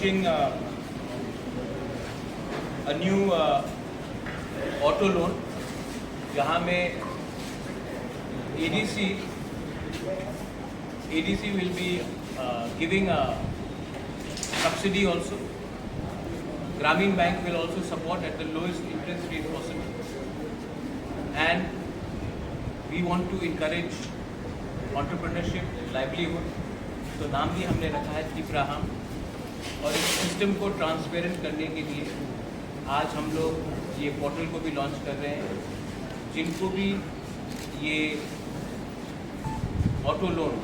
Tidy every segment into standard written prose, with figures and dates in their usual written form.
launching a new auto loan जहाँ में ADC will be giving a subsidy also. Grameen Bank will also support at the lowest interest rate possible. And we want to encourage entrepreneurship, livelihood. तो नाम भी हमने रखा है टिपराहम। और इस सिस्टम को ट्रांसपेरेंट करने के लिए आज हम लोग ये पोर्टल को भी लॉन्च कर रहे हैं। जिनको भी ये ऑटो लोन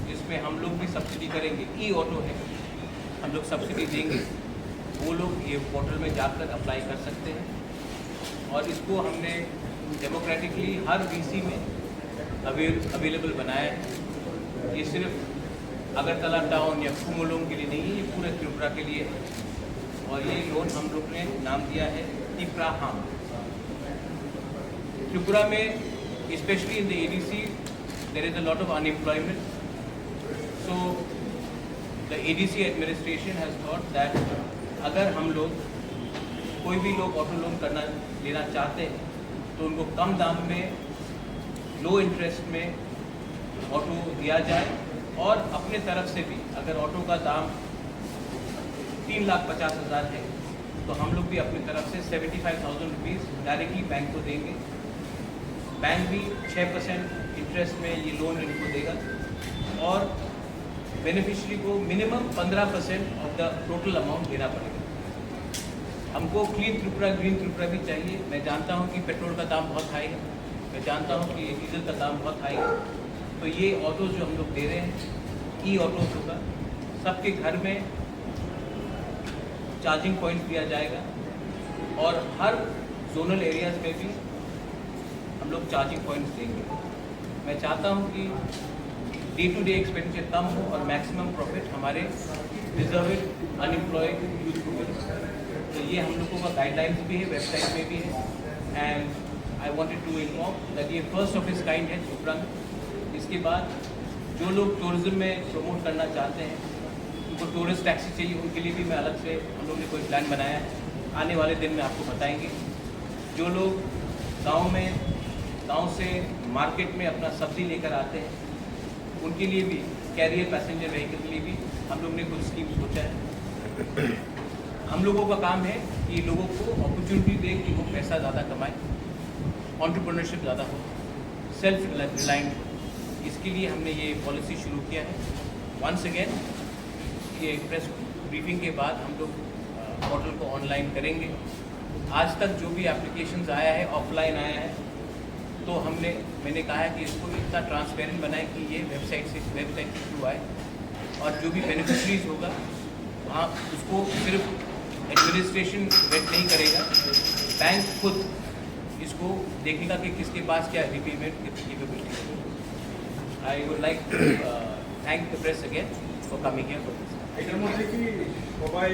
जिसमें हम लोग भी सब्सिडी करेंगे, ई ऑटो है, हम लोग सब्सिडी देंगे, वो लोग ये पोर्टल में जाकर अप्लाई कर सकते हैं। और इसको हमने डेमोक्रेटिकली हर वीसी में अवेलेबल बनाया है। ये सिर्फ अगरतला टाउन या कुमोलोंग के लिए नहीं है, ये पूरे त्रिपुरा के लिए है। और ये लोन हम लोग ने नाम दिया है टिपराहम। त्रिपुरा में specially in the ADC there is a lot of unemployment, so the ADC administration has thought that अगर हम लोग कोई भी लोग ऑटो लोन लेना चाहते हैं तो उनको कम दाम में लो इंटरेस्ट में ऑटो दिया जाए। और अपने तरफ से भी अगर ऑटो का दाम 3,50,000 है तो हम लोग भी अपनी तरफ से 75,000 रुपीज़ डायरेक्टली बैंक को देंगे। बैंक भी 6% इंटरेस्ट में ये लोन इनको देगा और बेनिफिशियरी को minimum 15% of the total amount देना पड़ेगा। हमको क्लीन त्रिपुरा, ग्रीन त्रिपुरा भी चाहिए। मैं जानता हूँ कि पेट्रोल का दाम बहुत हाई है, मैं जानता हूँ कि डीजल का दाम बहुत हाई है। तो ये ऑटो जो हम लोग दे रहे हैं, ई ऑटो होगा, सबके घर में चार्जिंग पॉइंट दिया जाएगा और हर जोनल एरियाज़ में भी हम लोग चार्जिंग पॉइंट्स देंगे। मैं चाहता हूँ कि डे टू डे एक्सपेंडिचर कम हो और मैक्सिमम प्रॉफिट हमारे डिजर्विंग अनएम्प्लॉयड यूथ को मिले। तो ये हम लोगों का गाइडलाइंस भी है, वेबसाइट में भी है। And I wanted to inform that ये फर्स्ट ऑफ इस काइंड है त्रिपुरा में। इसके बाद जो लोग टूरिज्म में प्रमोट करना चाहते हैं, उनको टूरिस्ट टैक्सी चाहिए, उनके लिए भी मैं अलग से हम लोगों ने कोई प्लान बनाया है। आने वाले दिन में आपको बताएंगे। जो लोग गांव से मार्केट में अपना सब्जी लेकर आते हैं, उनके लिए भी कैरियर पैसेंजर व्हीकल के लिए भी हम लोग ने कुछ स्कीम सोचा है। हम लोगों का काम है कि लोगों को अपॉर्चुनिटी दें कि वो पैसा ज़्यादा कमाएं, एंटरप्रेन्योरशिप ज़्यादा हो, सेल्फ रिलायंट हो। इसके लिए हमने ये पॉलिसी शुरू किया है। वंस अगेन ये प्रेस ब्रीफिंग के बाद हम लोग पोर्टल को ऑनलाइन करेंगे। आज तक जो भी एप्लीकेशंस आया है, ऑफलाइन आया है, तो मैंने कहा है कि इसको इतना ट्रांसपेरेंट बनाएं कि ये वेबसाइट के थ्रू आए। और जो भी बेनिफिशरीज होगा वहाँ उसको सिर्फ एडमिनिस्ट्रेशन वेट नहीं करेगा, बैंक खुद इसको देखेगा कि किसके पास क्या रिपेमेंट कैपेबिलिटी है। I would like to thank the press again for coming here for this. এটার মধ্যে কি সবাই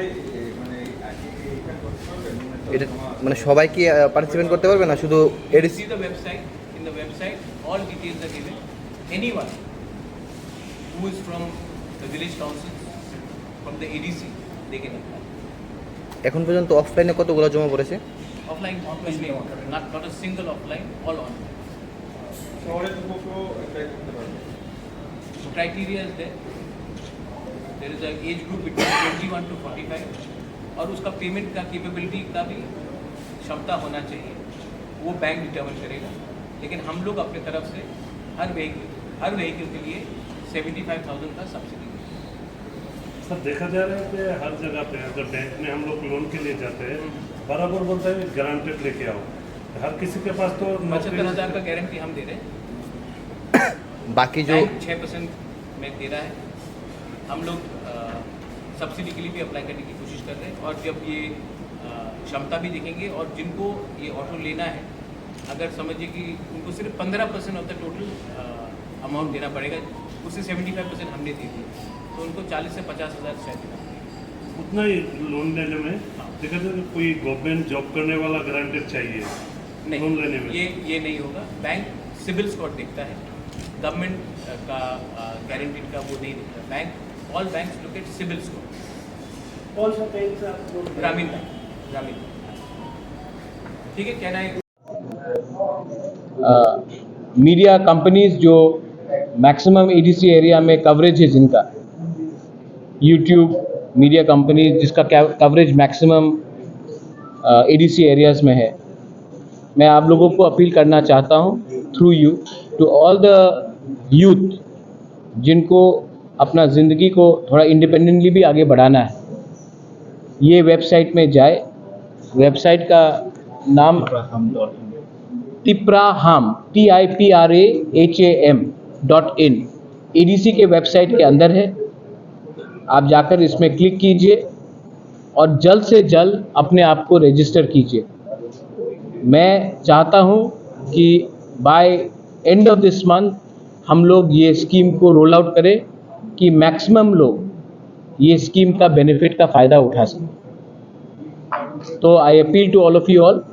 মানে সবাই কি পার্টিসিপেট করতে পারবে না, শুধু ADC the website, in the website all details are given. Anyone who is from the village council, from the ADC, they can apply. এখন পর্যন্ত অফলাইনে কতগুলো জমা পড়েছে? Offline not a single offline, all online. শহরের যুবকও অ্যাপ্লাই করতে পারবে। Criteria is there. There is a age group between 21 to 45 और उसका पेमेंट का कैपेबिलिटी का भी क्षमता होना चाहिए, वो बैंक डिटर्मिन करेगा। लेकिन हम लोग अपने तरफ से हर व्हीकल के लिए 75,000 का सब्सिडी देंगे। सर देखा जा रहा है कि हर जगह पे अगर बैंक में हम लोग लोन के लिए जाते हैं बराबर बोलता है गारंटेड लेके आओ। हर किसी के पास तो 75,000 का गारंटी हम दे रहे हैं, बाकी जो 6% में दे रहा है। हम लोग सब्सिडी के लिए भी अप्लाई करने की कोशिश कर रहे हैं। और जब ये क्षमता भी देखेंगे और जिनको ये ऑटो लेना है, अगर समझिए कि उनको सिर्फ 15% ऑफ द टोटल अमाउंट देना पड़ेगा, उससे 75% हमने दे दिया, तो उनको 40 से 50,000 शायद देना पड़ेगा। उतना ही लोन लेने में देखा जाए तो कोई गवर्नमेंट जॉब करने वाला गारंटेड चाहिए नहीं, लोन लेने में। ये नहीं होगा। बैंक सिबिल स्कोर देखता है, गवर्नमेंट का गारंटीड का वो नहीं देखता। Bank all banks look at CIBIL score. कौन सा बैंक से आप लोन? ग्रामीण बैंक, ग्रामीण बैंक। ठीक है, कहना है मीडिया कंपनीज जो मैक्सिमम एडीसी एरिया में कवरेज है जिनका, यूट्यूब मीडिया कंपनी जिसका कवरेज मैक्सिमम एडीसी एरियाज में है, मैं आप लोगों को अपील करना चाहता हूं through you to all the youth जिनको अपना ज़िंदगी को थोड़ा इंडिपेंडेंटली भी आगे बढ़ाना है, ये वेबसाइट में जाए। वेबसाइट का नाम tipraham TIPRAHAM.in एडीसी के वेबसाइट के अंदर है। आप जाकर इसमें क्लिक कीजिए और जल्द से जल्द अपने आप को रजिस्टर कीजिए। मैं चाहता हूं कि by end of this month हम लोग ये स्कीम को रोल आउट करें कि मैक्सिमम लोग ये स्कीम का बेनिफिट का फ़ायदा उठा सकें। तो I appeal to all of you all,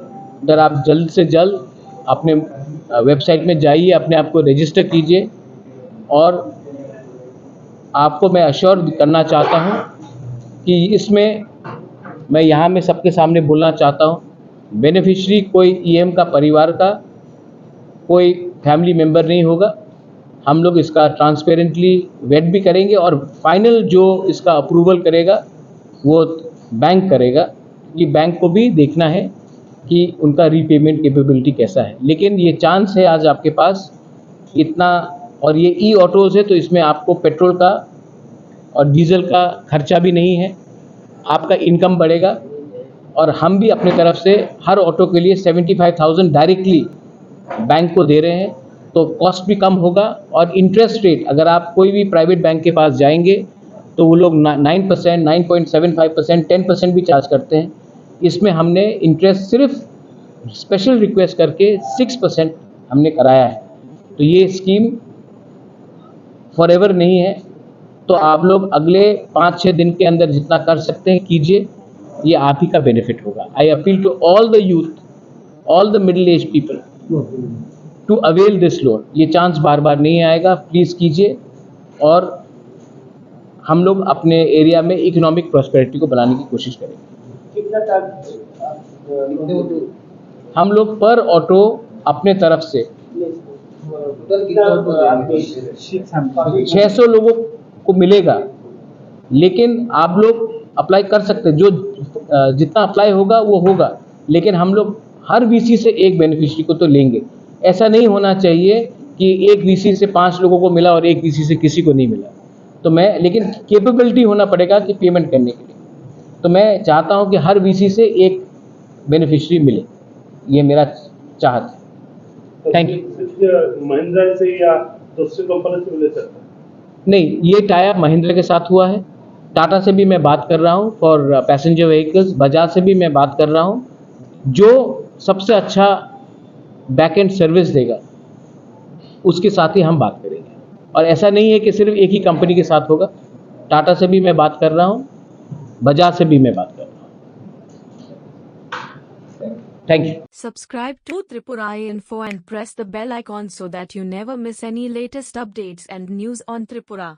अगर आप जल्द से जल्द अपने वेबसाइट में जाइए, अपने आप को रजिस्टर कीजिए। और आपको मैं अश्योर करना चाहता हूं कि इसमें मैं यहाँ में सबके सामने बोलना चाहता हूं, बेनिफिशरी कोई ईएम का परिवार का कोई फैमिली मेम्बर नहीं होगा। हम लोग इसका ट्रांसपेरेंटली वेट भी करेंगे और फाइनल जो इसका अप्रूवल करेगा वो बैंक करेगा, कि बैंक को भी देखना है कि उनका रीपेमेंट कैपेबिलिटी कैसा है। लेकिन ये चांस है आज आपके पास इतना, और ये ई ऑटोज़ है तो इसमें आपको पेट्रोल का और डीजल का खर्चा भी नहीं है, आपका इनकम बढ़ेगा। और हम भी अपने तरफ से हर ऑटो के लिए 75,000 डायरेक्टली बैंक को दे रहे हैं, तो कॉस्ट भी कम होगा। और इंटरेस्ट रेट अगर आप कोई भी प्राइवेट बैंक के पास जाएंगे तो वो लोग 9%, 9.75%, 10% भी चार्ज करते हैं। इसमें हमने इंटरेस्ट सिर्फ स्पेशल रिक्वेस्ट करके 6% हमने कराया है। तो ये स्कीम फॉरएवर नहीं है, तो आप लोग अगले 5-6 दिन के अंदर जितना कर सकते हैं कीजिए, ये आप ही का बेनिफिट होगा। I appeal to all the youth, all the middle age people to avail this loan. ये चांस बार बार नहीं आएगा, प्लीज़ कीजिए और हम लोग अपने एरिया में इकोनॉमिक प्रॉस्पेरिटी को बनाने की कोशिश करेंगे। हम लोग पर ऑटो अपने तरफ से 600 लोगों को मिलेगा, लेकिन आप लोग अप्लाई कर सकते हैं, जो जितना अप्लाई होगा वो होगा, लेकिन हम लोग हर वीसी से एक बेनिफिशियरी को तो लेंगे। ऐसा नहीं होना चाहिए कि एक वीसी से 5 लोगों को मिला और एक वीसी से किसी को नहीं मिला। तो मैं, लेकिन कैपेबिलिटी होना पड़ेगा कि पेमेंट करने के लिए। तो मैं चाहता हूं कि हर वीसी से एक बेनिफिशियरी मिले, ये मेरा चाहत है। Thank you. महिंद्रा से या दूसरी कंपनी से मिले सकते हैं? नहीं, ये टाइप महिंद्रा के साथ हुआ है, टाटा से भी मैं बात कर रहा हूँ फॉर पैसेंजर व्हीकल्स, बजाज से भी मैं बात कर रहा हूँ। जो सबसे अच्छा बैक एंड सर्विस देगा उसके साथ ही हम बात करेंगे। और ऐसा नहीं है कि सिर्फ एक ही कंपनी के साथ होगा, टाटा से भी मैं बात कर रहा हूँ, बजाज से भी मैं बात कर रहा हूँ। Thank you. Subscribe to Tripura Info and press the bell icon so that you never miss any latest updates and news on Tripura.